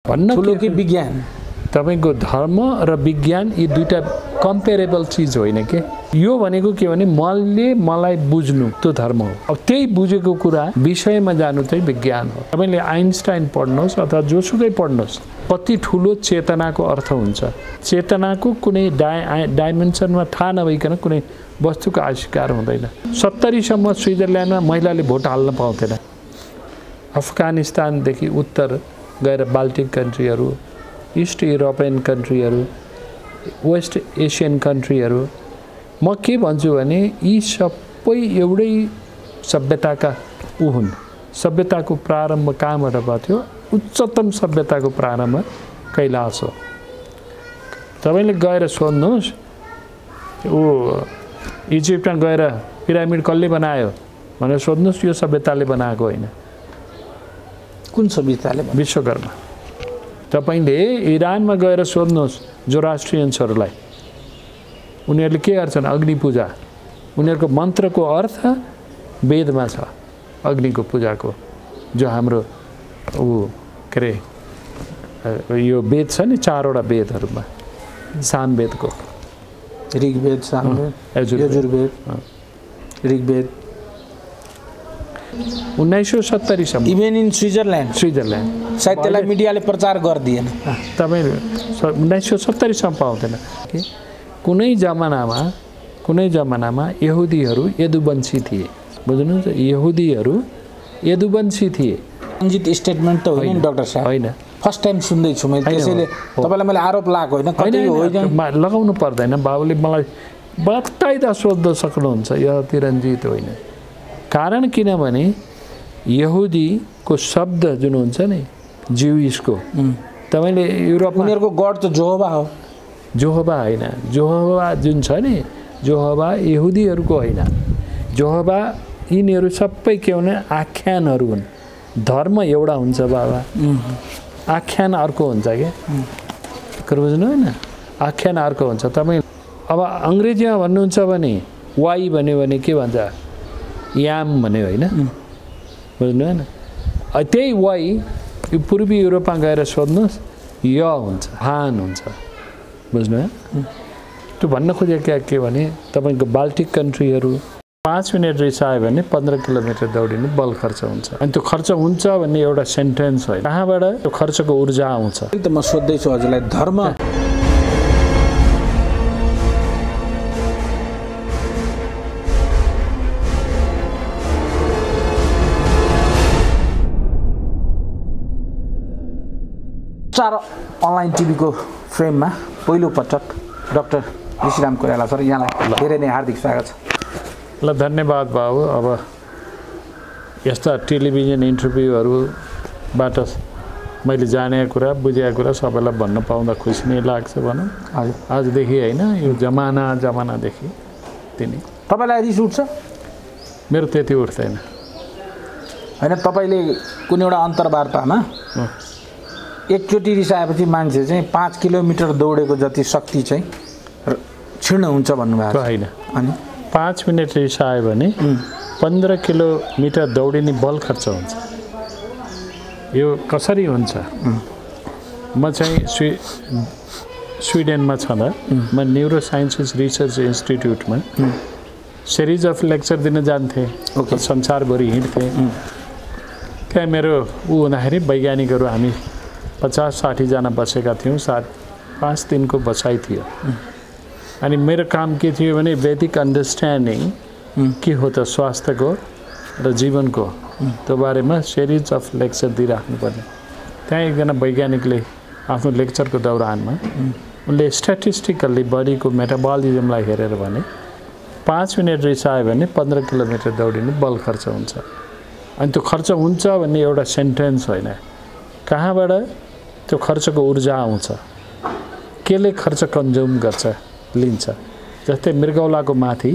भन्न ठुलो कि विज्ञान तपाईको धर्म र विज्ञान यी दुईटा कम्पेरेबल चीज होइन के यो भनेको के भने मलाई बुझ्नु त्यो धर्म हो अब त्यही बुझेको कुरा विषयमा जानु चाहिँ विज्ञान हो तपाईले आइन्स्टाइन पढ्नुहोस् अथवा जोसुकै पढ्नुहोस् कति ठुलो चेतनाको अर्थ हुन्छ चेतनाको कुनै डाइमेन्सनमा थाहा नभइकन कुनै वस्तुको आविष्कार हुँदैन 70 सम्म स्विजरल्यान्डमा महिलाले भोट हाल्न पाउँथेन अफगानिस्तानदेखि उत्तर गएर बाल्टिक कन्ट्रीहरू ईस्ट युरोपियन कन्ट्रीहरू वेस्ट एसियन कन्ट्रीहरू म के भन्छु भने यी सबै एउटै सभ्यताका हुन् सभ्यताको प्रारम्भ कहाँबाट भएको थियो उच्चतम सभ्यताको प्रारम्भ कैलाश हो तपाईले गएर सोध्नुहोस् इजिप्टमा गएर पिरामिड कसले बनायो भनेर सोध्नुहोस् यो सभ्यताले बनाएको होइन कुन सभ्यताले विश्वकर्मा तपाईले इरानमा गएर सोध्नुहोस् जोरास्ट्रियन्सहरूलाई उनीहरूले के गर्छन् अग्नि पूजा उनीहरूको मन्त्रको अर्थ वेदमा छ अग्निको पूजाको जो हाम्रो के अरे यो वेद छ नि 4 वटा वेदहरूमा सामवेदको ऋग्वेद सामवेद यजुर्वेद ऋग्वेद 1970 सम्म इभन इन स्विजरल्यान्ड सायद त्यसलाई मिडियाले प्रचार गर्दिएन तपाईले 1970 सम्म पाउँदैन कुनै जमानामा यहुदीहरू यदुवंशी थिए बुझ्नुहुन्छ यहुदीहरू यदुवंशी थिए सञ्जित स्टेटमेन्ट त होइन डाक्टर साहब हैन फर्स्ट टाइम सुन्दै छु मैले त्यसैले तपाईलाई मैले आरोप लागेको हैन कतै होइन लगाउनु पर्दैन बाबुले मलाई बताइदा सोध्न सक्नुहुन्छ यो तिरञ्जित होइन कारण किनभने यहुदीको शब्द जुन हुन्छ नि ज्युइसको तपाईले युरोपमा उनीहरुको गड त जोहोवा हो जोहोवा हैन जोहोवा जुन छ नि जोहोवा यहुदीहरुको हैन जोहोवा यिनीहरु सबै के हुन् आख्यानहरु हुन् धर्म एउटा हुन्छ बाबा आख्यान अर्को हुन्छ के बुझ्नु हैन आख्यान अर्को हुन्छ तपाई अब अंग्रेजीमा भन्नुहुन्छ भने वाइ भन्यो भने के भन्छ याम भन्यो हैन बुझ्नु हैन त्यही वाइ पूर्वी युरोपमा गएर सोध्नुस् य हुन्छ हान हुन्छ बुझ्नु है त्यो भन्न खोजेको के भने तपाईको बाल्टिक कन्ट्रीहरु 5 मिनेट रिसायो भने 15 किलोमिटर दौडिनु बल खर्च हुन्छ अनि त्यो खर्च हुन्छ भन्ने एउटा सेन्टेन्स हो कहाँबाट त्यो खर्चको ऊर्जा आउँछ त म सोध्दै छु हजुरलाई धर्म चार अनलाइन टिभीको फ्रेममा पहिलो पटक डाक्टर ऋषिराम कोइराला सर यहाँलाई धेरै नै हार्दिक स्वागत छ ल धन्यवाद बाबु अब यस्ता टेलिभिजन इन्टरभ्यूहरुबाट मैले जानेको कुरा बुझेको कुरा सबैलाई भन्न पाउँदा खुसी नै लाग्छ भनौं आजदेखि हैन यो जमानादेखि तिनी तपाईलाई रिस उठ्छ मेरो त्यति उठ्दैन हैन तपाईले कुनै एउटा अन्तर्वार्तामा एकचोटी रिसाएपछि मान्छे चाहिँ 5 किलोमिटर दौडेको जति शक्ति चाहिँ क्षीण हुन्छ भन्नुभएको हैन अनि 5 मिनेट रिसायो भने 15 किलोमिटर दौडिने बल खर्च हुन्छ यो कसरी हुन्छ म चाहिँ स्विडेनमा छँदा म न्यूरो साइन्सेस रिसर्च इन्स्टिट्युटमा सिरिज अफ लेक्चर दिन जान्थे संसारभरि हिँड्थे त्यहाँ मेरो हुँदाखेरि वैज्ञानिकहरू हामी 50-60 जना बसेका थियौं 5 दिनको बसाइ थियो अनि मेरो काम के थियो भने वैदिक अन्डरस्ट्यान्डिङ के हो त स्वास्थ्यको र जीवनको त्यो बारेमा सिरिज अफ लेक्चर दिइराख्नु पर्ने त्यहाँ एकजना वैज्ञानिकले आफ्नो लेक्चरको दौरानमा उनले स्ट्याटिस्टिकली बडीको मेटाबोलिजमलाई हेरेर भने 5 मिनेट रिसायो भने 15 किलोमिटर दौडिनु बल खर्च हुन्छ अनि त्यो खर्च हुन्छ भन्ने एउटा सेन्टेन्स होइन कहाँबाट त्यो खर्चको ऊर्जा आउँछ केले खर्च कन्ज्युम गर्छ लिन्छ जस्तै मृगौलाको माथि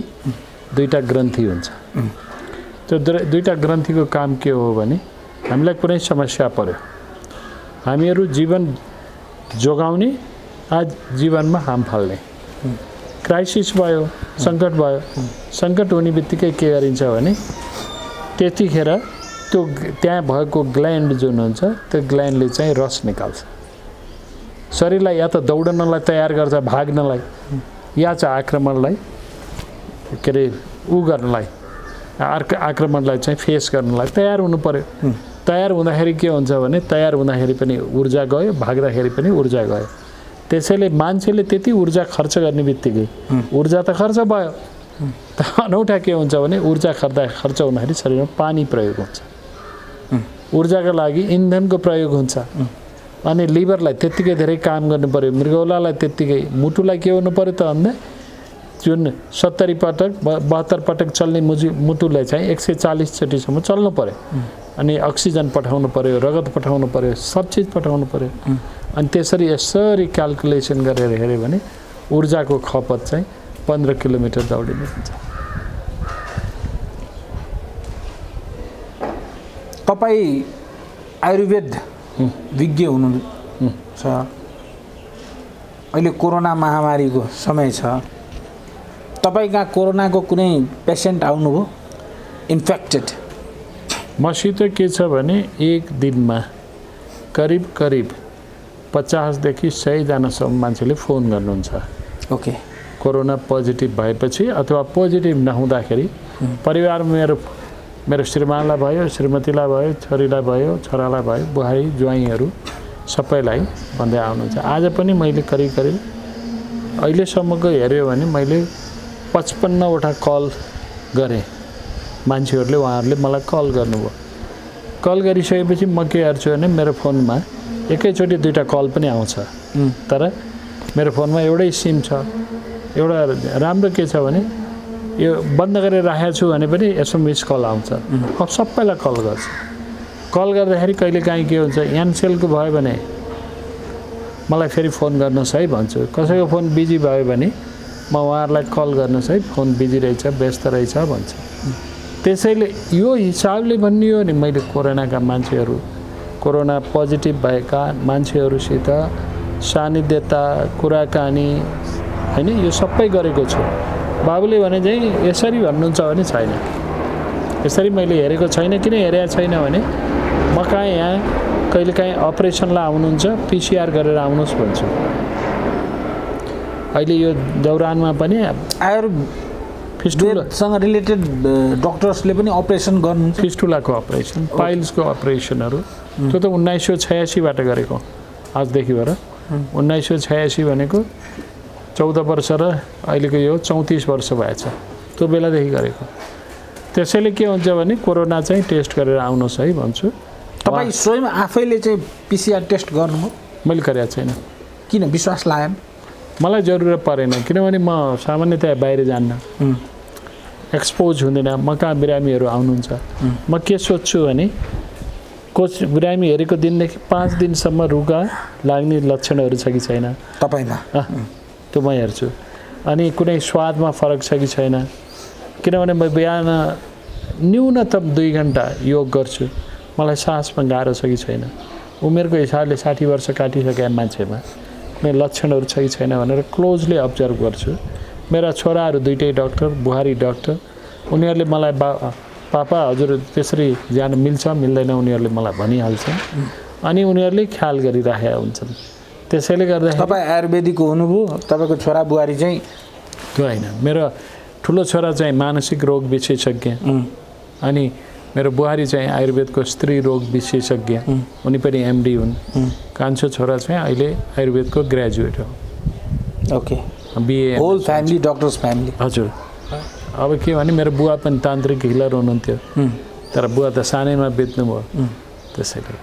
दुईटा ग्रन्थि हुन्छ त्यो दुईटा ग्रन्थिको काम के हो भने हामीलाई कुनै समस्या पर्यो हामीहरू जीवन जोगाउने आज जीवनमा हाम फाल्ने क्राइसिस भयो संकट हुने बित्तिकै के गरिन्छ भने त्यतिखेर त्यो त्यहाँ भएको ग्ल्यान्ड जुन हुन्छ त्यो ग्ल्यान्डले चाहिँ रस निकाल्छ शरीरलाई या त दौडनलाई तयार गर्छ, भाग्नलाई, या चाहिँ आक्रमणलाई के अरे ऊ गर्नलाई, आक्रमणलाई चाहिँ फेस गर्नलाई तयार हुनु पर्यो। तयार हुँदाखेरि के हुन्छ भने तयार हुँदाखेरि पनि ऊर्जा गयो, भाग्दाखेरि पनि ऊर्जा गयो। त्यसैले मान्छेले त्यति ऊर्जा खर्च गर्ने बित्तिकै ऊर्जा त खर्च भयो। अनौठा के हुन्छ भने ऊर्जा खर्च हुँदाखेरि शरीरमा पानी प्रयोग हुन्छ, ऊर्जाका लागि इन्धनको प्रयोग हुन्छ। अनि लिभरलाई त्यत्तिकै धेरै काम गर्नु पर्यो, मृगौलालाई त्यत्तिकै, मुटुलाई के हुनु पर्यो त भन्दा जुन 70 पटक 72 पटक चल्ने मुटुलाई चाहिँ 140 चोटिसम्म चल्नु पर्यो। अनि अक्सिजन पठाउनु पर्यो, रगत पठाउनु पर्यो, सब चिज पठाउनु पर्यो। अनि त्यसरी यसरी क्याल्कुलेसन गरेर हेऱ्यो भने ऊर्जाको खपत चाहिँ 15 किलोमिटर दौडिनु हुन्छ। तपाईँ आयुर्वेद विज्ञ हुनुहुन्छ, अहिले कोरोना महामारीको समय छ, तपाईँ कहाँ कोरोनाको कुनै पेसेन्ट आउनुभयो इन्फेक्टेड? मसित के छ भने एक दिनमा करिब 50 देखि 100 जनासम्म मान्छेले फोन गर्नुहुन्छ। ओके। कोरोना पोजिटिभ भएपछि अथवा पोजिटिभ नहुँदाखेरि परिवारमा मेरो श्रीमानलाई भयो, श्रीमतीलाई भयो, छोरीलाई भयो, छोरालाई भयो, बुहारी ज्वाइँहरू सबैलाई भन्दै आउनुहुन्छ। आज पनि मैले करिब अहिलेसम्मको हेऱ्यो भने मैले 55वटा कल गरेँ। मान्छेहरूले उहाँहरूले मलाई कल गर्नुभयो। कल गरिसकेपछि म के गर्छु भने मेरो फोनमा एकैचोटि 2टा कल पनि आउँछ। तर मेरो फोनमा एउटै सिम छ। एउटा राम्रो के छ भने यो बन्द गरेर राखेको छु भने पनि यसो मिस कल आउँछ। अब सबैलाई कल गर्छु। कल गर्दाखेरि कहिलेकाहीँ के हुन्छ, एनसेलको भयो भने मलाई फेरि फोन गर्नुहोस् है भन्छु। कसैको फोन बिजी भयो भने म उहाँहरूलाई कल गर्नुहोस् है, फोन बिजी रहेछ, व्यस्त रहेछ भन्छु। त्यसैले यो हिसाबले भन्ने हो नि मैले कोरोनाका मान्छेहरू, कोरोना पोजिटिभ भएका मान्छेहरूसित सानिध्यता, कुराकानी हैन यो सबै गरेको छु। बाबुले भने चाहिँ यसरी भन्नुहुन्छ भने छैन। यसरी मैले हेरेको छैन। किन हेरेको छैन भने म कहाँ यहाँ कहिलेकाहीँ अपरेसनलाई आउनुहुन्छ, पिसिआर गरेर आउनुहोस् भन्छु। अहिले यो दौरानमा पनि फिस्टुलासँग रिलेटेड डक्टर्सले पनि अपरेसन गर्नुहुन्छ। फिस्टुलाको अपरेसन, पाइल्सको अपरेसनहरू त्यो त 1986बाट गरेको। आजदेखि भएर 1986 भनेको 14 वर्ष र अहिलेको यो 34 वर्ष भएछ। त्यो बेलादेखि गरेको। त्यसैले के हुन्छ भने कोरोना चाहिँ टेस्ट गरेर आउनुहोस् है भन्छु। तपाईँ स्वयं आफैले चाहिँ पिसिआर टेस्ट गर्नुभयो? मैले गरेको छैन। किन? विश्वास लागेन? मलाई जरुरत परेन। किनभने म सामान्यतया बाहिर जान्न, एक्सपोज हुँदैन। म कहाँ बिरामीहरू आउनुहुन्छ, म के सोच्छु भने बिरामी हेरेको दिनदेखि 5 दिनसम्म रुगा लाग्ने लक्षणहरू छ कि छैन तपाईँमा, त्यो म हेर्छु। अनि कुनै स्वादमा फरक छ कि छैन। किनभने म बिहान न्यूनतम 2 घन्टा योग गर्छु। मलाई सासमा गाह्रो छ कि छैन, उमेरको हिसाबले 60 वर्ष काटिसकेका मान्छेमा कुनै लक्षणहरू छ कि छैन भनेर क्लोजली अब्जर्भ गर्छु। मेरा छोराहरू 2टै डक्टर, बुहारी डक्टर, उनीहरूले मलाई पापा हजुर त्यसरी जान मिल्छ मिल्दैन उनीहरूले मलाई भनिहाल्छन्। अनि उनीहरूले ख्याल गरिराखेका हुन्छन्। त्यसैले गर्दा तपाईँ आयुर्वेदिक हुनुभयो, तपाईँको छोरा बुहारी चाहिँ त्यो होइन। मेरो ठुलो छोरा चाहिँ मानसिक रोग विशेषज्ञ, अनि मेरो बुहारी चाहिँ आयुर्वेदको स्त्री रोग विशेषज्ञ, उनी पनि एमडी हुन्। कान्छो छोरा चाहिँ अहिले आयुर्वेदको ग्रेजुएट हो। Okay. BA. Whole family doctors family. हजुर। अब के भने मेरो बुवा पनि तान्त्रिक हिलर हुनुहुन्थ्यो, तर बुवा त सानैमा बित्नुभयो। त्यसैले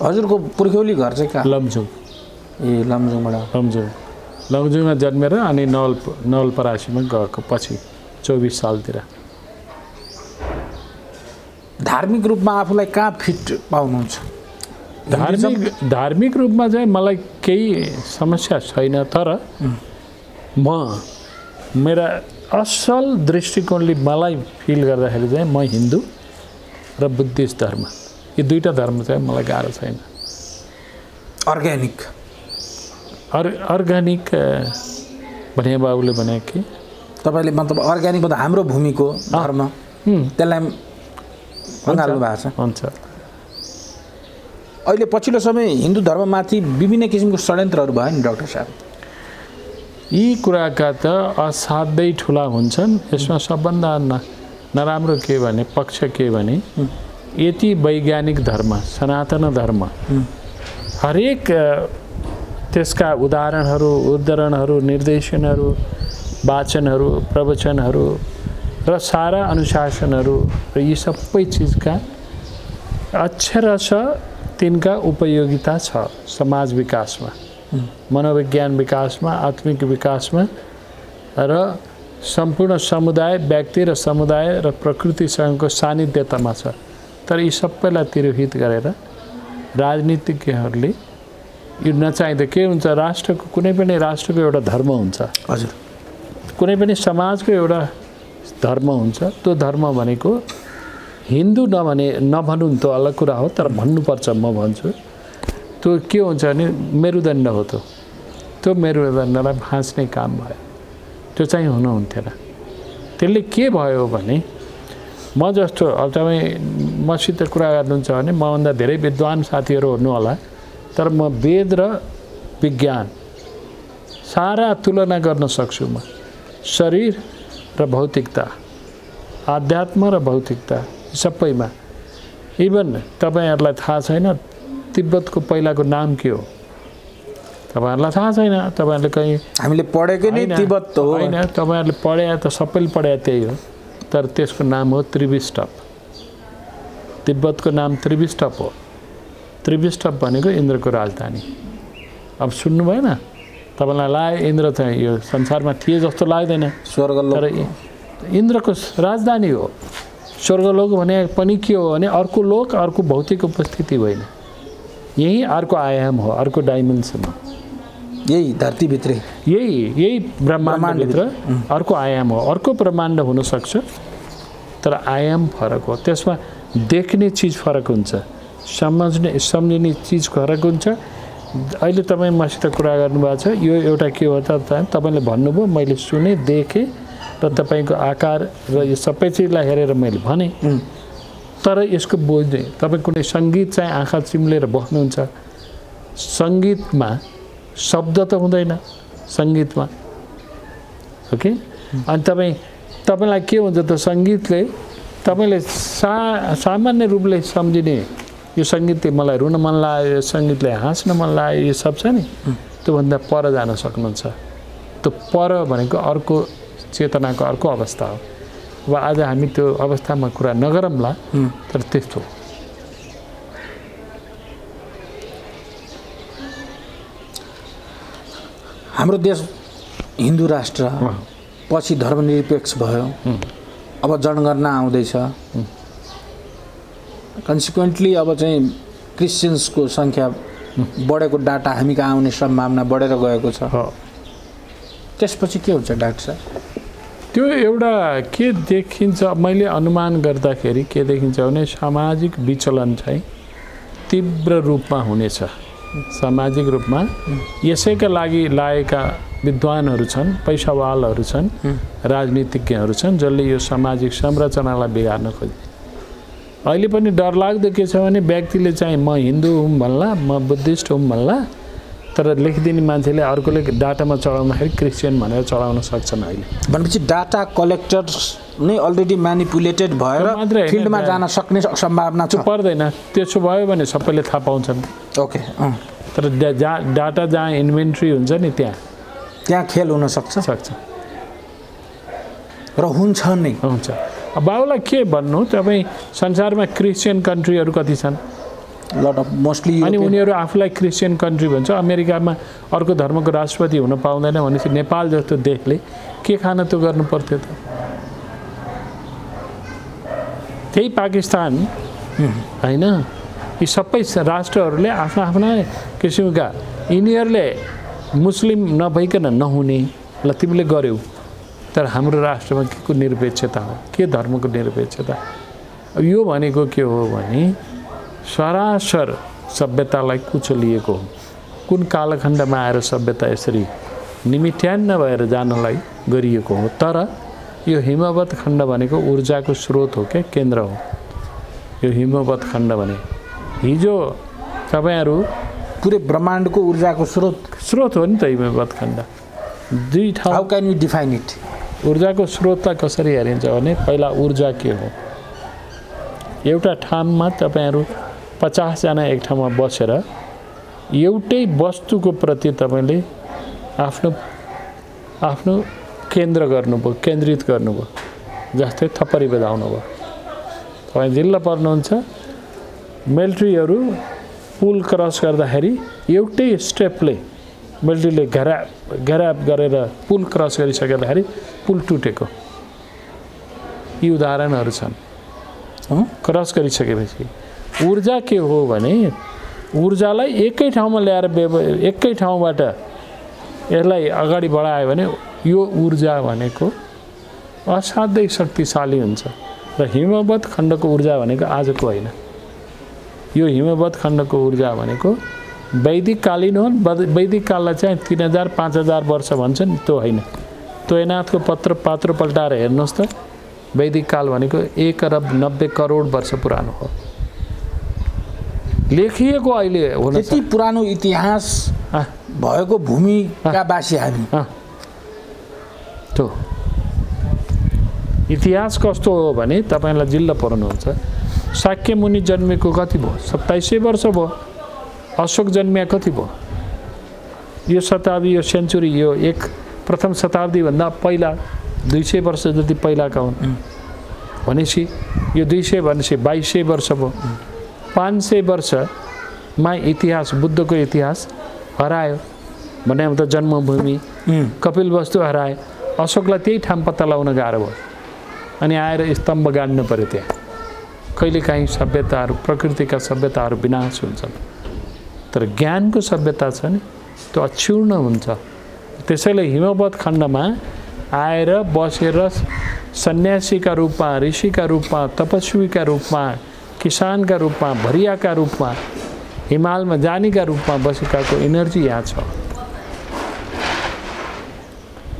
हजुरको पुर्ख्यौली घर चाहिँ कहाँ? लमजुङ। ए लमजुङबाट। लमजुङमा जन्मेर अनि नवलपरासीमा गएको पछि 24 सालतिर। धार्मिक रूपमा आफूलाई कहाँ फिट पाउनुहुन्छ? धार्मिक रूपमा चाहिँ मलाई केही समस्या छैन। तर मेरा असल दृष्टिकोणले मलाई फिल गर्दाखेरि चाहिँ म हिन्दू र बुद्धिस्ट धर्म, यो 2टा धर्म चाहिँ मलाई गाह्रो छैन। अर्ग्यानिक भने बाबुले भने कि तपाईँले मतलब अर्ग्यानिक मतलब हाम्रो भूमिको धर्म, त्यसलाई भन्हाल्नु भएको छ। हुन्छ। अहिले पछिल्लो समय हिन्दू धर्ममाथि विभिन्न किसिमको षड्यन्त्रहरू भयो नि डाक्टर साहब। यी कुराका त असाध्यै ठुला हुन्छन्। यसमा सबभन्दा नराम्रो के भने पक्ष के भने यति वैज्ञानिक धर्म सनातन धर्म हरेक त्यसका उदाहरणहरू निर्देशनहरू वाचनहरू प्रवचनहरू र सारा अनुशासनहरू र यी सबै चिजका अक्षरशः तिनका उपयोगिता छ समाज विकासमा, मनोविज्ञान विकासमा, आत्मिक विकासमा र सम्पूर्ण समुदाय व्यक्ति र समुदाय र प्रकृतिसँगको सान्निध्यतामा छ। तर यी सबैलाई तिरोहित गरेर राजनीतिज्ञहरूले यो नचाहिँदा के हुन्छ, राष्ट्रको कुनै पनि राष्ट्रको एउटा धर्म हुन्छ। हजुर, कुनै पनि समाजको एउटा धर्म हुन्छ। त्यो धर्म भनेको हिन्दू नभनुन् त अलग कुरा हो, तर भन्नुपर्छ म भन्छु। त्यो के हुन्छ भने मेरुदण्ड हो। त्यो मेरुदण्डलाई भाँच्ने काम भयो। त्यो चाहिँ हुनुहुन्थेन। त्यसले के भयो भने म जस्तो तपाईँ मसित कुरा गर्नुहुन्छ भने मभन्दा धेरै विद्वान साथीहरू हुनु होला, तर म वेद र विज्ञान सारा तुलना गर्न सक्छु। म शरीर र भौतिकता, आध्यात्म र भौतिकता सबैमा। इभन तपाईँहरूलाई थाहा छैन तिब्बतको पहिलाको नाम के हो? तपाईँहरूलाई थाहा छैन। तपाईँहरूले कहीँ हामीले पढेकै नै तिब्बत हो होइन, तपाईँहरूले पढे त सबैले पढे त्यही हो, तर त्यसको नाम हो त्रिविष्टप। तिब्बतको नाम त्रिविष्टप हो। त्रिविष्टप भनेको इन्द्रको राजधानी। अब सुन्नु भएन? तपाईँलाई लाग्यो इन्द्र चाहिँ यो संसारमा थिए जस्तो लाग्दैन। स्वर्गलोक तर इन्द्रको राजधानी हो। स्वर्गलोक भने पनि के हो भने अर्को लोक, अर्को भौतिक उपस्थिति होइन, यही अर्को आयाम हो, अर्को डाइमेन्सन हो। यही धरतीभित्रै यही ब्रह्माण्डभित्र अर्को आयाम हो। अर्को ब्रह्माण्ड हुनसक्छ, तर आयाम फरक हो। त्यसमा देख्ने चिज फरक हुन्छ, सम्झिने चिज फरक हुन्छ। अहिले तपाईँ मसित कुरा गर्नुभएको छ, यो एउटा के हो त तपाईँले भन्नुभयो, मैले सुने देखेँ र तपाईँको आकार र यो सबै चिजलाई हेरेर मैले भने। तर यसको बुझ्ने तपाईँ कुनै सङ्गीत चाहिँ आँखा चिम्लेर बस्नुहुन्छ। सङ्गीतमा शब्द त हुँदैन सङ्गीतमा, ओके? अनि तपाईँलाई के हुन्छ त सङ्गीतले तपाईँले सामान्य रूपले सम्झिने यो सङ्गीतले मलाई रुन मन लाग्यो, यो सङ्गीतले हाँस्न मन लाग्यो, यो सब छ नि, त्योभन्दा पर जान सक्नुहुन्छ। त्यो पर भनेको अर्को चेतनाको अर्को अवस्था हो। अब आज हामी त्यो अवस्थामा कुरा नगरौँला, तर त्यस्तो हाम्रो देश हिन्दू राष्ट्र पछि धर्मनिरपेक्ष भयो। अब जनगणना आउँदैछ। कन्सिक्वेन्टली अब चाहिँ क्रिस्चियन्सको सङ्ख्या बढेको डाटा हामी कहाँ आउने सम्भावना बढेर गएको छ। त्यसपछि के हुन्छ डाक्टर साहब? त्यो एउटा के देखिन्छ, मैले अनुमान गर्दाखेरि के देखिन्छ भने सामाजिक विचलन चाहिँ तीव्र रूपमा हुनेछ। सामाजिक रूपमा यसैका लागि लागेका विद्वानहरू छन्, पैसावालहरू छन्, राजनीतिज्ञहरू छन्, जसले यो सामाजिक संरचनालाई बिगार्न खोज्ने। अहिले पनि डरलाग्दो के छ भने व्यक्तिले चाहिँ म हिन्दू हुँ भन्ला, म बुद्धिस्ट हुँ भन्ला, तर लेखिदिने मान्छेले अर्कोले डाटामा चढाउँदाखेरि क्रिस्चियन भनेर चढाउन सक्छन्। अहिले भनेपछि डाटा कलेक्टर्स नै अलरेडी म्यानिपुलेटेड भएर फिल्डमा जान सक्ने सम्भावना छ। पर्दैन। त्यसो भयो भने सबैले थाहा पाउँछन्। ओके। तर डाटा जहाँ इन्भेन्ट्री हुन्छ नि त्यहाँ खेल हुन सक्छ र हुन्छ नै हुन्छ। अब बाबुलाई के भन्नु, तपाईँ संसारमा क्रिस्चियन कन्ट्रीहरू कति छन्? Lot of mostly. अनि उनीहरू आफूलाई क्रिस्चियन कन्ट्री भन्छ। अमेरिकामा अर्को धर्मको राष्ट्रपति हुन पाउँदैन भनेपछि नेपाल जस्तो देशले के खान त्यो गर्नु पर्थ्यो त? त्यही पाकिस्तान होइन, यी सबै राष्ट्रहरूले आफ्ना आफ्ना किसिमका यिनीहरूले मुस्लिम नभइकन नहुने ल तिमीले गर्यौ, तर हाम्रो राष्ट्रमा के को निरपेक्षता हो? के धर्मको निरपेक्षता? यो भनेको के हो भने सरासर सभ्यतालाई कुचलिएको हो। कुन कालखण्डमा आएर सभ्यता यसरी निमित्यान्न भएर जानलाई गरिएको हो। तर यो हिमवत खण्ड भनेको ऊर्जाको स्रोत हो, क्या केन्द्र हो यो हिमवत खण्ड भने। हिजो तपाईँहरू पुरै ब्रह्माण्डको ऊर्जाको स्रोत हो नि त हिमवत् खण्ड। दुई ठाउँ how can you define it? ऊर्जाको स्रोतलाई कसरी हेरिन्छ भने पहिला ऊर्जा के हो? एउटा ठाउँमा तपाईँहरू 50 जना एक ठाउँमा बसेर एउटै वस्तुको प्रति तपाईँले आफ्नो केन्द्र गर्नुभयो, केन्द्रित गर्नुभयो। जस्तै थप्पडी बजाउनु भयो, तपाईँ जिल्ला पर्नुहुन्छ, मिलिट्रीहरू पुल क्रस गर्दाखेरि एउटै स्टेपले मिलिट्रीले घेराव गरेर पुल क्रस गरिसक्दाखेरि पुल टुटेको यी उदाहरणहरू छन्। क्रस गरिसकेपछि ऊर्जा के हो भने ऊर्जालाई एकै ठाउँमा ल्याएर एकै ठाउँबाट यसलाई अगाडि बढायो भने यो ऊर्जा भनेको असाध्यै शक्तिशाली हुन्छ। र हिमवत् खण्डको ऊर्जा भनेको आजको होइन। यो हिमवत् खण्डको ऊर्जा भनेको वैदिक कालीन हो। वैदिक काललाई चाहिँ 3000-5000 वर्ष भन्छन्, त्यो होइन। तोयनाथको पात्र पल्टाएर हेर्नुहोस् त, वैदिक काल भनेको 1 अरब 90 करोड वर्ष पुरानो हो। लेखिएको अहिले हो। त्यति पुरानो इतिहास भएको भूमिका बासी हामी। त्यो इतिहास कस्तो हो भने तपाईँलाई जिल्ला पर्नुहुन्छ, शाक्य मुनि जन्मेको कति भयो? 2700 वर्ष भयो। अशोक जन्मिया कति भयो? यो शताब्दी, यो सेन्चुरी, यो प्रथम शताब्दीभन्दा पहिला 200 वर्ष जति पहिलाका हुन् भनेपछि यो 200 भनेपछि 2200 वर्ष भयो। 500 वर्षमा इतिहास, बुद्धको इतिहास हरायो भने त जन्मभूमि कपिल वस्तु हरायो। अशोकलाई त्यही ठाउँ पत्ता लगाउन गाह्रो भयो, अनि आएर स्तम्भ गाड्नु पर्यो। त्यहाँ कहिलेकाहीँ सभ्यताहरू, प्रकृतिका सभ्यताहरू विनाश हुन्छन्, तर ज्ञानको सभ्यता छ नि त्यो अक्षुण्ण हुन्छ। त्यसैले हिमवत् खण्डमा आएर बसेर सन्यासीका रूपमा, ऋषिका रूपमा, तपस्वीका रूपमा, किसानका रूपमा, भरियाका रूपमा, हिमालमा जानीका रूपमा बसेकाको एनर्जी यहाँ छ।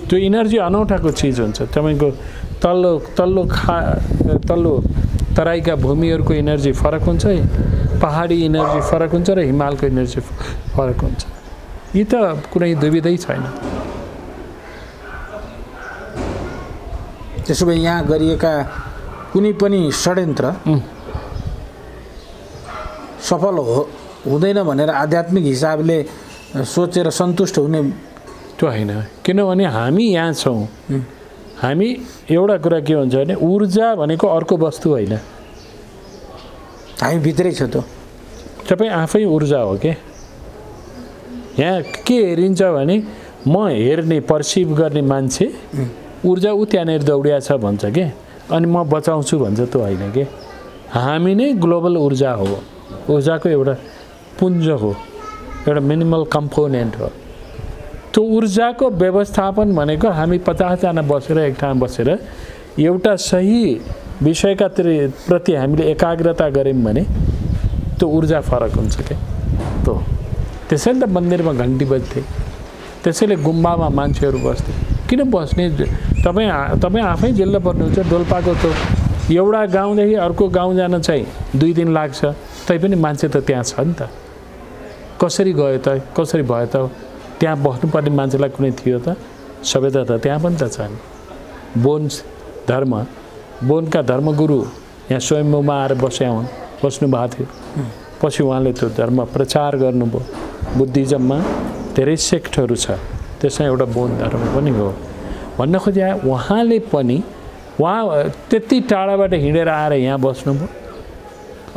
त्यो एनर्जी अनौठाको चिज हुन्छ। तपाईँको तल्लो तराईका भूमिहरूको एनर्जी फरक हुन्छ, पहाडी एनर्जी फरक हुन्छ र हिमालको एनर्जी फरक हुन्छ। यी त कुनै दुविधै छैन। त्यसो भए यहाँ गरिएका कुनै पनि षड्यन्त्र सफल हुँदैन भनेर आध्यात्मिक हिसाबले सोचेर सन्तुष्ट हुने त्यो होइन। किनभने हामी यहाँ छौँ। हामी एउटा कुरा के हुन्छ भने ऊर्जा भनेको अर्को वस्तु होइन, हामी भित्रै छ। त्यो तपाईँ आफै ऊर्जा हो के। यहाँ के हेरिन्छ भने म हेर्ने, पर्सिभ गर्ने मान्छे ऊर्जा ऊ त्यहाँनिर दौडिया छ भन्छ के, अनि म बचाउँछु भन्छ, त्यो होइन के। हामी नै ग्लोबल ऊर्जा हो, ऊर्जाको एउटा पुञ्ज हो, एउटा मिनिमल कम्पोनेन्ट हो। त्यो ऊर्जाको व्यवस्थापन भनेको हामी 50 जना बसेर एक ठाउँ बसेर एउटा सही विषयका प्रति हामीले एकाग्रता गऱ्यौँ भने त्यो ऊर्जा फरक हुन्छ के। त्यसैले त मन्दिरमा घन्टी बज्थे, त्यसैले गुम्बामा मान्छेहरू बस्थे। किन बस्ने? तपाईँ आफै जिल्ला पर्नुहुन्छ। डोल्पाको त एउटा गाउँदेखि अर्को गाउँ जान चाहिँ 2 दिन लाग्छ, तैपनि मान्छे त त्यहाँ छ नि त। कसरी गयो त? कसरी भयो त? त्यहाँ बस्नुपर्ने मान्छेलाई कुनै थियो त? सभ्यता त त्यहाँ पनि त छ नि। बोन धर्म, बोनका धर्मगुरु यहाँ स्वयम्भूमा आएर बस्नु भएको थियो। पछि उहाँले त्यो धर्म प्रचार गर्नुभयो। बुद्धिज्ममा धेरै सेक्टहरू छ, त्यसमा एउटा बौद्ध धर्म पनि हो भन्न खोजे। उहाँले पनि त्यति टाढाबाट हिँडेर आएर यहाँ बस्नुभयो,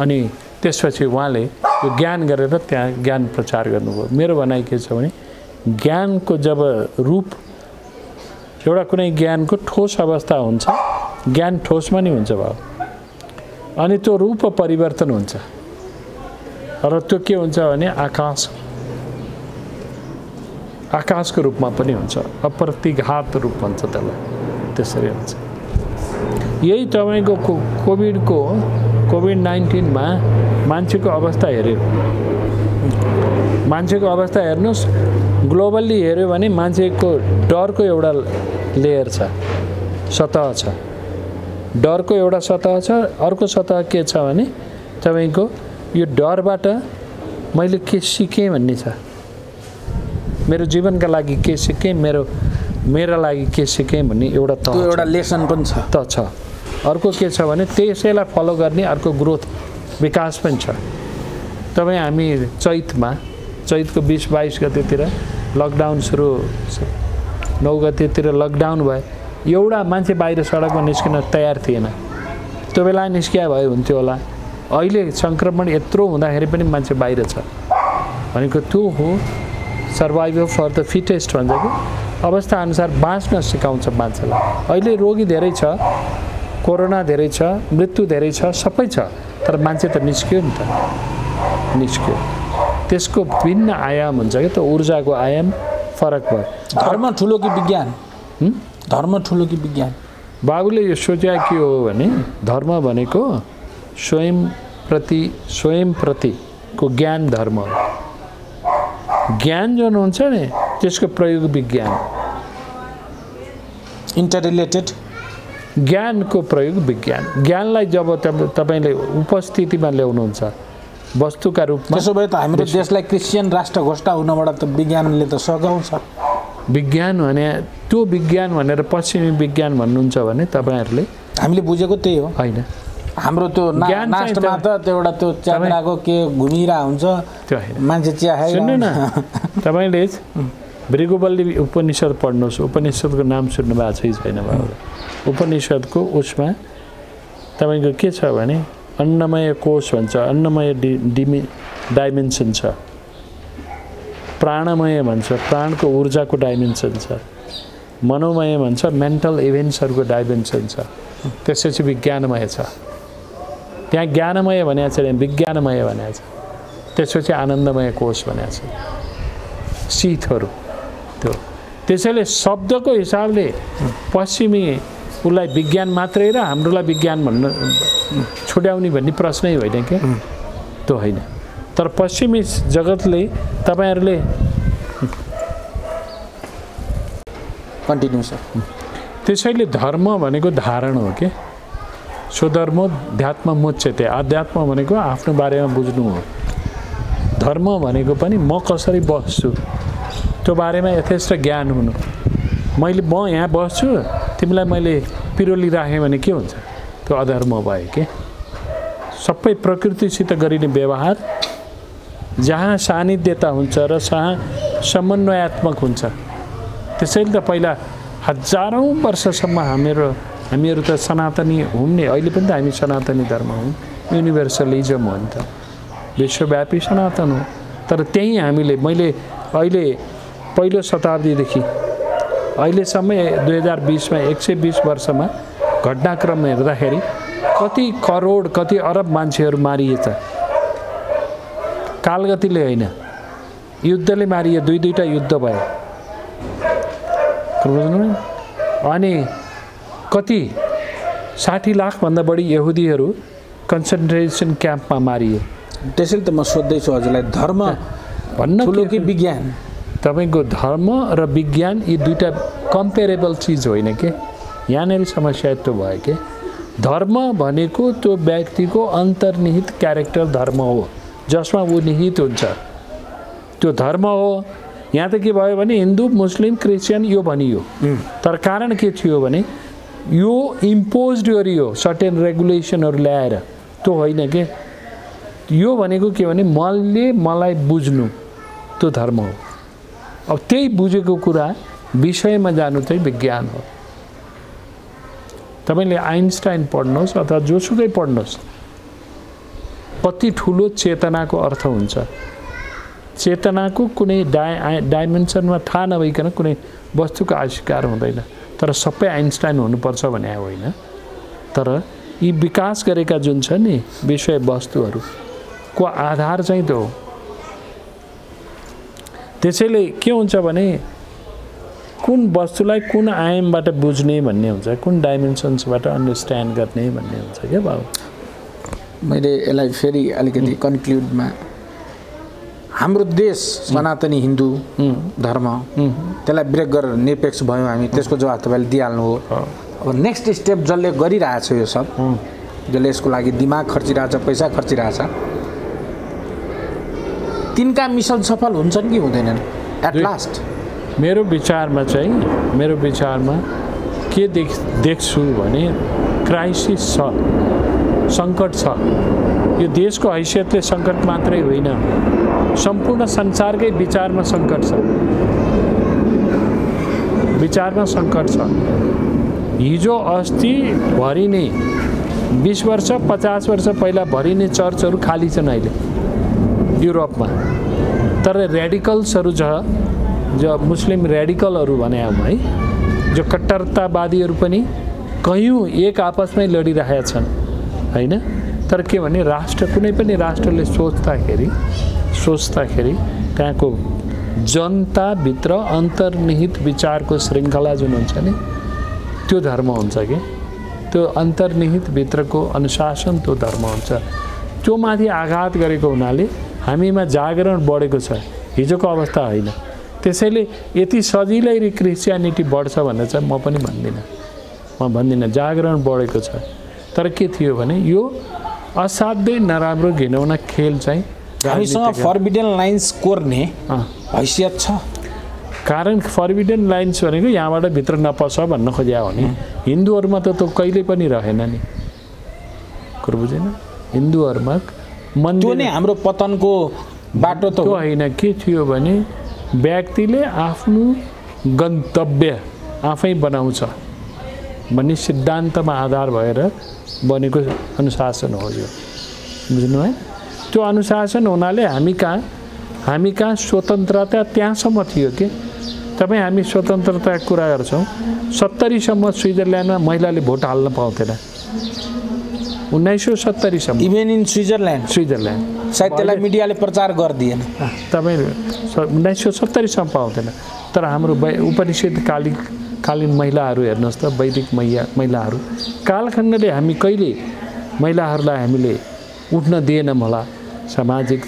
अनि त्यसपछि उहाँले यो ज्ञान गरेर त्यहाँ ज्ञान प्रचार गर्नुभयो। मेरो भनाइ के छ भने ज्ञानको जब रूप, एउटा कुनै ज्ञानको ठोस अवस्था हुन्छ, ज्ञान ठोसमा नि हुन्छ भाव, अनि त्यो रूप परिवर्तन हुन्छ। र त्यो के हुन्छ भने आकाशको रूपमा पनि हुन्छ, अप्रतिघात रूप भन्छ त्यसलाई। त्यसरी हुन्छ। यही तपाईँको कोभिड-19मा मान्छेको अवस्था हेऱ्यो, मान्छेको अवस्था हेर्नुहोस्। ग्लोबल्ली हेऱ्यो भने मान्छेको डरको एउटा लेयर छ, सतह छ। डरको एउटा सतह छ। अर्को सतह के छ भने तपाईँको यो डरबाट मैले के सिकेँ भन्ने छ, मेरो जीवनका लागि के सिकेँ, मेरा लागि के सिकेँ भन्ने एउटा एउटा लेसन पनि छ। अर्को के छ भने त्यसैलाई फलो गर्ने अर्को ग्रोथ विकास पनि छ। तपाईँ हामी चैतको 20-22 गतेतिर लकडाउन सुरु, 9 गतेतिर लकडाउन भयो, एउटा मान्छे बाहिर सडकमा निस्किन तयार थिएन। त्यो बेला निस्किया भए हुन्थ्यो होला। अहिले सङ्क्रमण यत्रो हुँदाखेरि पनि मान्छे बाहिर छ भनेको त्यो हो सर्भाइभल फर द फिटेस्ट भन्छ कि अवस्था अनुसार बाँच्न सिकाउँछ मान्छेलाई। अहिले रोगी धेरै छ, कोरोना धेरै छ, मृत्यु धेरै छ, सबै छ, तर मान्छे त निस्क्यो नि त, निस्क्यो। त्यसको भिन्न आयाम हुन्छ क्या, त ऊर्जाको आयाम फरक भयो। धर्म ठुलो कि विज्ञान? धर्म ठुलो कि विज्ञान? बाबुले यो सोचे के हो भने धर्म भनेको स्वयं प्रतिको ज्ञान धर्म हो। ज्ञान जुन हुन्छ नि त्यसको प्रयोग विज्ञान, इन्टररिलेटेड ज्ञानको प्रयोग विज्ञान। ज्ञानलाई जब तपाईँले उपस्थितिमा ल्याउनुहुन्छ वस्तुका रूपमा, त्यसो भए त हाम्रो देशलाई क्रिस्चियन राष्ट्र घोषणा हुनबाट त विज्ञानले त सघाउँछ। विज्ञान भने त्यो विज्ञान भनेर पश्चिमी विज्ञान भन्नुहुन्छ भने तपाईँहरूले हामीले बुझेको त्यही हो होइन। हाम्रो त्यो नास्टमा त त्यो एउटा त्यो च्यान्द्राको के घुमिरा हुन्छ, त्यो होइन। मान्छे चिया खाइ। सुन्नु न, तपाईँले भृगुवल्ली उपनिषद पढ्नुहोस्। उपनिषदको नाम सुन्नु भएको छ छैन बाबु? उपनिषदको उसमा तपाईँको के छ भने अन्नमय कोष भन्छ, अन्नमय डाइमेन्सन छ, प्राणमय भन्छ, प्राणको ऊर्जाको डाइमेन्सन छ, मनोमय भन्छ, मेन्टल इभेन्ट्सहरूको डाइमेन्सन छ, त्यसपछि विज्ञानमय छ। त्यहाँ ज्ञानमय भनेको छ, विज्ञानमय भनेको छ, त्यसपछि आनन्दमय कोष भनेको छ, शीतहरू त्यो। त्यसैले शब्दको हिसाबले पश्चिमी उसलाई विज्ञान मात्रै र हाम्रोलाई विज्ञान भन्न छुट्याउने भन्ने प्रश्नै होइन क्या, त्यो होइन। तर पश्चिमी जगतले तपाईँहरूले कन्टिन्यू छ। त्यसैले धर्म भनेको धारण हो के, स्वधर्मोध्यात्म मुच्यते। अध्यात्म भनेको आफ्नो बारेमा बुझ्नु हो। धर्म भनेको पनि म कसरी बस्छु त्यो बारेमा यथेष्ट ज्ञान हुनु। म यहाँ बस्छु, तिमीलाई मैले पिरोली राखेँ भने के हुन्छ? त्यो अधर्म भयो के। सबै प्रकृतिसित गरिने व्यवहार जहाँ सानिध्यता हुन्छ र जहाँ समन्वयात्मक हुन्छ। त्यसैले त पहिला हजारौँ वर्षसम्म हामीहरू त सनातनी हौँ नि, अहिले पनि त हामी सनातनी धर्म हौँ, युनिभर्सलिजम हो नि त, विश्वव्यापी सनातन हो। तर त्यही हामीले मैले अहिले पहिलो शताब्दीदेखि अहिलेसम्म 2020मा 120 वर्षमा घटनाक्रम हेर्दाखेरि कति करोड कति अरब मान्छेहरू मारिएछ। कालगतिले होइन, युद्धले मारिए, दुईटा युद्ध भयो। अनि कति 60 लाखभन्दा बढी यहुदीहरू कन्सन्ट्रेसन क्याम्पमा मारिए। त्यसैले त म सोध्दैछु हजुरलाई, धर्म भन्न ठुलो कि विज्ञान? तपाईँको धर्म र विज्ञान यी दुईटा कम्पेरेबल चिज होइन के। यहाँनिर समस्या यस्तो भयो कि धर्म भनेको त्यो व्यक्तिको अन्तर्निहित क्यारेक्टर धर्म हो, जसमा ऊ निहित हुन्छ, त्यो धर्म हो। यहाँ त के भयो भने हिन्दू मुस्लिम क्रिस्चियन यो भनियो, तर कारण के थियो भने यो इम्पोज्ड गरियो सर्टेन रेगुलेसनहरू ल्याएर, त्यो होइन के। यो भनेको के भने मलाई बुझ्नु, त्यो धर्म हो। अब त्यही बुझेको कुरा विषयमा जानु चाहिँ विज्ञान हो। तपाईँले आइन्स्टाइन पढ्नुहोस् अथवा जोसुकै पढ्नुहोस्, कति ठुलो चेतनाको अर्थ हुन्छ। चेतनाको कुनै डाइमेन्सनमा थाहा नभइकन कुनै वस्तुको आविष्कार हुँदैन। तर सबै आइन्स्टाइन हुनुपर्छ भने होइन, तर यी विकास गरेका जुन छ नि विषय वस्तुहरूको आधार चाहिँ त्यो हो। त्यसैले के हुन्छ भने कुन वस्तुलाई कुन आयामबाट बुझ्ने भन्ने हुन्छ, कुन डाइमेन्सन्सबाट अन्डरस्ट्यान्ड गर्ने भन्ने हुन्छ क्या बाबु। मैले यसलाई फेरि अलिकति कन्क्लुडमा, हाम्रो देश सनातनी हिन्दू धर्म, त्यसलाई ब्रेक गरेर निरपेक्ष भयौँ हामी, त्यसको जवाब तपाईँले दिइहाल्नु हो। अब नेक्स्ट स्टेप जसले गरिरहेछ यो सब, जसले यसको लागि दिमाग खर्चिरहेछ, पैसा खर्चिरहेछ, तिनका मिसन सफल हुन्छन् कि हुँदैनन् एट लास्ट? मेरो विचारमा के देख्छु भने क्राइसिस छ, सङ्कट छ। यो देशको हैसियतले सङ्कट मात्रै होइन, सम्पूर्ण संसारकै विचारमा सङ्कट छ। हिजो अस्ति भरिने 20 वर्ष 50 वर्ष पहिला भरिने चर्चहरू खाली छन् अहिले युरोपमा। तर रेडिकल्सहरू छ, जो मुस्लिम रेडिकलहरू भने हम है, जो कट्टरतावादीहरू पनि कयौँ एक आपसमै लडिरहेका छन् होइन। तर के भने कुनै पनि राष्ट्रले सोच्दाखेरि त्यहाँको जनताभित्र अन्तर्निहित विचारको श्रृङ्खला जुन हुन्छ नि, त्यो धर्म हुन्छ कि त्यो अन्तर्निहित भित्रको अनुशासन त्यो धर्म हुन्छ। त्यो माथि आघात गरेको हुनाले हामीमा जागरण बढेको छ, हिजोको अवस्था होइन। त्यसैले यति सजिलै क्रिस्चियनिटी बढ्छ भनेर चाहिँ म पनि भन्दिनँ। जागरण बढेको छ। तर के थियो भने यो असाध्यै नराम्रो घिनौना खेल चाहिँ हामीसँग फर्बिडन लाइन्स कोर्ने हैसियत छ। कारण फर्बिडन लाइन्स भनेको यहाँबाट भित्र नपस भन्न खोज्या हो नि। हिन्दूहरूमा त त्यो कहिले पनि रहेन नि, कुरो बुझेन? हिन्दूहरूमा त्यो नै हाम्रो पतनको बाटो त होइन। के थियो भने व्यक्तिले आफ्नो गन्तव्य आफै बनाउँछ भन्ने सिद्धान्तमा आधार भएर बनेको अनुशासन हो यो, बुझ्नु है? त्यो अनुशासन हुनाले हामी कहाँ स्वतन्त्रता त्यहाँसम्म थियो कि तपाईँ हामी स्वतन्त्रताको कुरा गर्छौँ। 70 सम्म स्विजरल्यान्डमा महिलाले भोट हाल्न पाउँथेन, 1970 सम्म। इभन इन स्विजरल्यान्ड सायद त्यसलाई मिडियाले प्रचार गरिदिएन। तपाईँ 1970 सम्म पाउँथेन। तर हाम्रो उपनिषद कालीन महिलाहरू हेर्नुहोस् त, वैदिक महिलाहरू कालखण्डले हामी कहिले महिलाहरूलाई हामीले उठ्न दिएनौँ होला सामाजिक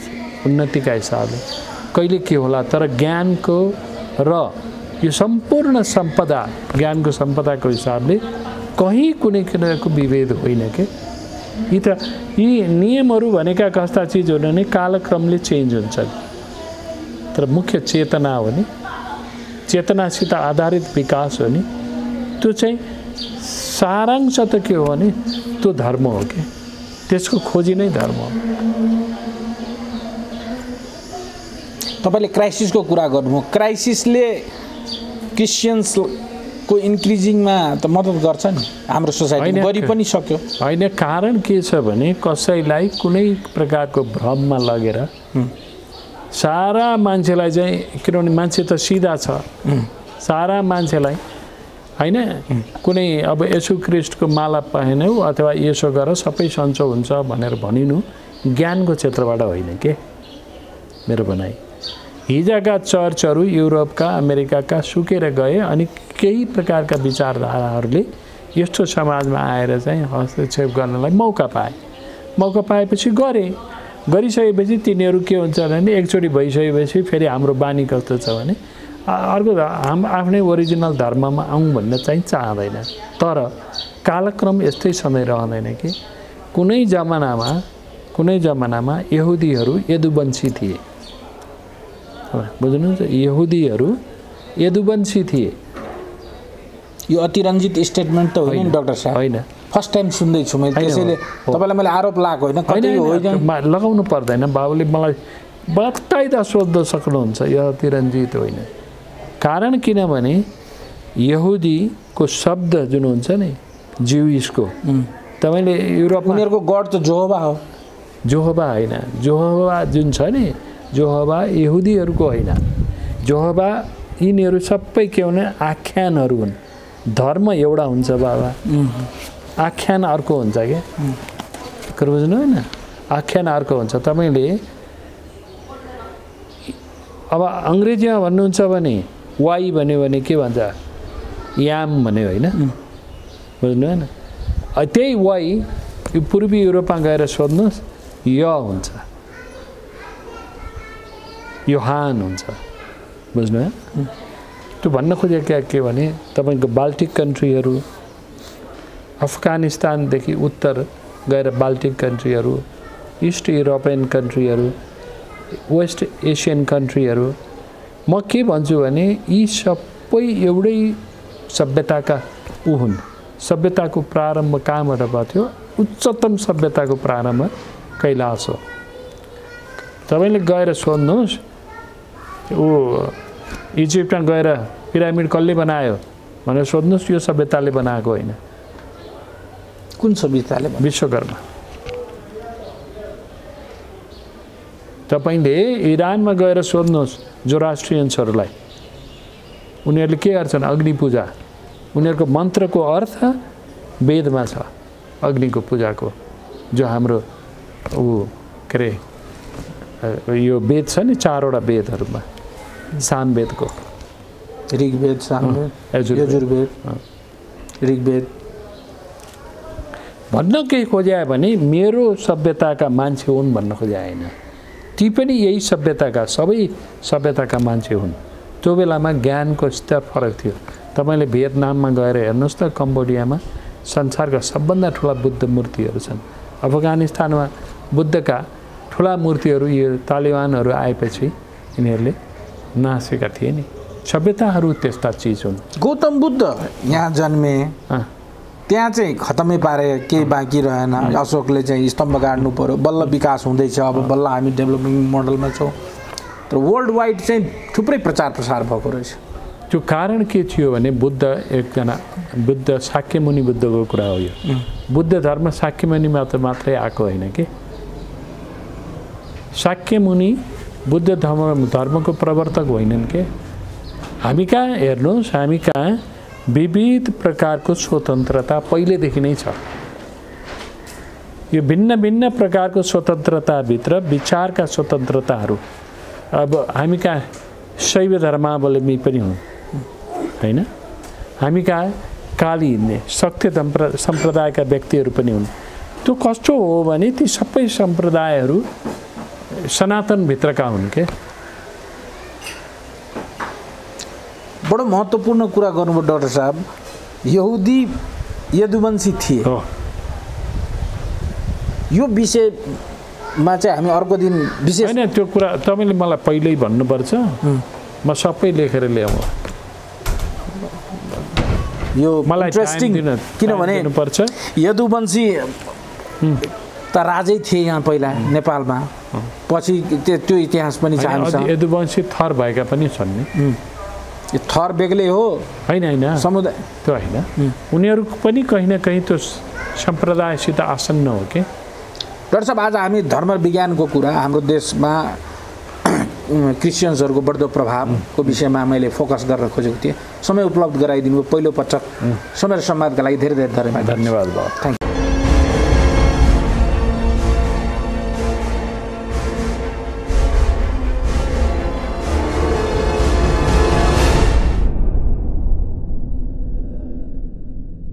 उन्नतिका हिसाबले, कहिले के होला। तर ज्ञानको र यो सम्पूर्ण सम्पदा ज्ञानको सम्पदाको हिसाबले कहीँ कुनैको विभेद होइन के। यी नियमहरू भनेका कस्ता चिजहरू नै कालक्रमले चेन्ज हुन्छन्। तर मुख्य चेतना हो नि, चेतनासित आधारित विकास हो नि, त्यो चाहिँ सारांश त के हो भने त्यो धर्म हो कि त्यसको खोजी नै धर्म हो। तपाईँले क्राइसिसको कुरा गर्नुभयो। क्राइसिसले क्रिस्चियन्सको इन्क्रिजिङमा त मद्दत गर्छ नि हाम्रो सोसाइटी, गरि पनि सक्यो होइन। कारण के छ भने कसैलाई कुनै प्रकारको भ्रममा लगेर सारा मान्छेलाई चाहिँ, किनभने मान्छे त सिधा छ, सारा मान्छेलाई होइन कुनै अब यसु ख्रिस्टको माला पहन्यौ अथवा यसो गर सबै सन्चो हुन्छ भनेर भनिनु ज्ञानको क्षेत्रबाट होइन के मेरो भनाइ। हिजोका चर्चहरू युरोपका अमेरिकाका सुकेर गए अनि केही प्रकारका विचारधाराहरूले यस्तो समाजमा आएर चाहिँ हस्तक्षेप गर्नलाई मौका पाएपछि गरिसकेपछि तिनीहरू के हुन्छ भने एकचोटि भइसकेपछि फेरि हाम्रो बानी कस्तो छ भने अर्को आफ्नै ओरिजिनल धर्ममा आउँ भन्न चाहिँ चाहँदैन। तर कालक्रम यस्तै समय रहँदैन कि कुनै जमानामा यहुदीहरू यदुवंशी थिए, बुझ्नुहुन्छ? यहुदीहरू यदुवंशी थिए। यो अतिरञ्जित स्टेटमेन्ट त होइन डाक्टर साहब? होइन, फर्स्ट टाइम सुन्दैछु मैले, त्यसैले तपाईँलाई मैले आरोप लागेको होइन, कतै होइन लगाउनु पर्दैन। बाबुले मलाई बताइदा सोध्न सक्नुहुन्छ, यो अतिरञ्जित होइन। कारण किनभने यहुदीको शब्द जुन हुन्छ नि ज्युइसको, तपाईँले युरोपमा उनीहरूको गड त जोहोबा हो। जोहोबा होइन, जोहोबा जुन छ नि, जोहोबा यहुदीहरूको होइन। जोहोबा यिनीहरू सबै के भने आख्यानहरू हुन्। धर्म एउटा हुन्छ बाबा, आख्यान अर्को हुन्छ क्या, कुरो बुझ्नु होइन? आख्यान अर्को हुन्छ। तपाईँले अब अङ्ग्रेजीमा भन्नुहुन्छ भने वाइ भन्यो भने के भन्छ? याम भन्यो होइन, बुझ्नु होइन? त्यही वाइ यो पूर्वी युरोपमा गएर सोध्नुहोस्, य हुन्छ, योहान हुन्छ, बुझ्नु है? त्यो भन्न खोजेको के भने तपाईँको बाल्टिक कन्ट्रीहरू, अफगानिस्तानदेखि उत्तर गएर बाल्टिक कन्ट्रीहरू, इस्ट युरोपियन कन्ट्रीहरू वेस्ट एसियन कन्ट्रीहरू म के भन्छु भने यी सबै एउटै सभ्यताका हुन्। सभ्यताको प्रारम्भ कहाँबाट भयो थियो? उच्चतम सभ्यताको प्रारम्भ कैलाश हो। तपाईँले गएर सोध्नुहोस् ऊ इजिप्टमा गएर पिरामिड कसले बनायो भनेर सोध्नुहोस्, यो सभ्यताले बनाएको होइन। कुन सभ्यताले? विश्वकर्मा। तपाईँले इरानमा गएर सोध्नुहोस् जोरास्ट्रियन्सहरूलाई, उनीहरूले के गर्छन्? अग्नि पूजा। उनीहरूको मन्त्रको अर्थ वेदमा छ, अग्निको पूजाको। जो हाम्रो ऊ के अरे यो वेद छ नि, 4वटा वेदहरूमा, सामवेदको ऋग्वेद, सामवेद, यजुर्वेद, ऋग्वेद। भन्न के खोज्या भने मेरो सभ्यताका मान्छे हुन् भन्न खोज्या होइन। ती पनि यही सभ्यताका, सबै सभ्यताका मान्छे हुन्। त्यो बेलामा ज्ञानको स्तर फरक थियो। तपाईँले भियतनाममा गएर हेर्नुहोस् त, कम्बोडियामा संसारका सबभन्दा ठुला बुद्ध मूर्तिहरू छन्। अफगानिस्तानमा बुद्धका ठुला मूर्तिहरू यो तालिबानहरू आएपछि यिनीहरूले नासेका थिए नि। सभ्यताहरू त्यस्ता चिज हुन्। गौतम बुद्ध यहाँ जन्मे, त्यहाँ चाहिँ खतमै पारे, केही बाँकी रहेन। अशोकले चाहिँ स्तम्भ गाड्नु पर्यो, बल्ल विकास हुँदैछ, अब बल्ल हामी डेभलपिङ मोडलमा छौँ। तर वर्ल्ड वाइड चाहिँ थुप्रै प्रचार प्रसार भएको रहेछ। त्यो कारण के थियो भने बुद्ध एकजना, बुद्ध शाक्यमुनि बुद्धको कुरा हो यो। बुद्ध धर्म शाक्यमुनि मात्रै आएको होइन कि। शाक्यमुनि बुद्ध धर्मको प्रवर्तक होइनन् के। हामी कहाँ हेर्नुहोस्, हामी कहाँ विविध प्रकारको स्वतन्त्रता पहिलेदेखि नै छ। यो भिन्न भिन्न प्रकारको स्वतन्त्रताभित्र विचारका स्वतन्त्रताहरू, अब हामी कहाँ शैव धर्मावलम्बी पनि हुन् होइन, हामी कहाँ काली हिँड्ने शक्ति सम्प्रदायका व्यक्तिहरू पनि हुन्। त्यो कस्तो हो भने ती सबै सम्प्रदायहरू सनातनभित्रका हुन् के। बडो महत्त्वपूर्ण कुरा गर्नुभयो डाक्टर साहब। यहुदी यदुवंशी थिए। यो विषयमा चाहिँ हामी अर्को दिन विशेष होइन, त्यो कुरा तपाईँले मलाई पहिल्यै भन्नुपर्छ, म सबै लेखेर ल्याउँ। यो मलाई इन्ट्रेस्टिङ, किनभने यदुवंशी त राजै थिए यहाँ पहिला नेपालमा, पछि त्यो इतिहास पनि चाहिन्छ। यदुवंशी थर भएका पनि छन् नि। थर बेग्लै हो होइन, होइन समुदाय त्यो होइन, उनीहरू पनि कहीँ न कहीँ त्यो सम्प्रदायसित आसन्न हो कि। डाक्टर साहब, आज हामी धर्म विज्ञानको कुरा, हाम्रो देशमा क्रिस्चियन्सहरूको बढ्दो प्रभावको विषयमा मैले फोकस गर्न खोजेको थिएँ। समय उपलब्ध गराइदिनु पहिलो पटक समय र संवादका लागि धेरै धेरै धन्यवाद। धन्यवाद।